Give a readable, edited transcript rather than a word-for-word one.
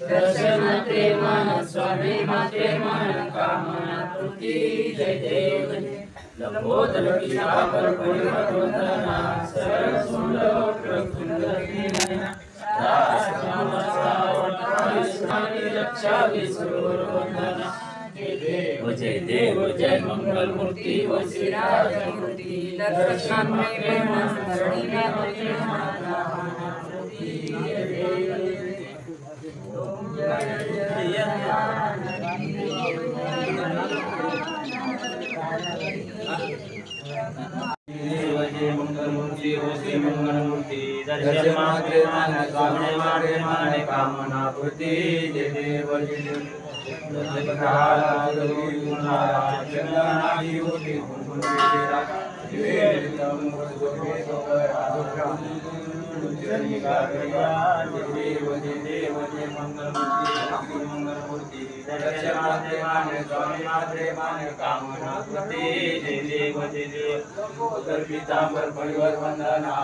दर्शन प्रेमान स्वामी प्रेमान कामना पूर्ति जय देव लंबोदर पितांबर परिवर्तना सरल सुंदर प्रकुंडलीना दासकामसावतारिष्ठानि रक्षा विश्ववंदना जय देव जय मंगल मूर्ति व श्रीराज मूर्ति दर्शन प्रेमान स्मरणी प्रेमान मंगलमूर्ति हो श्री मंगलमूर्ति दर्शन मात्रे मान स्वामी मारे माने कामना पूर्ति जय देव जय देव मंगलमूर्ति दर्शन मात्रे माने स्वामी मात्रे माने कामना पूर्ति जय देव जय देव पीतांबर परिवर वंदना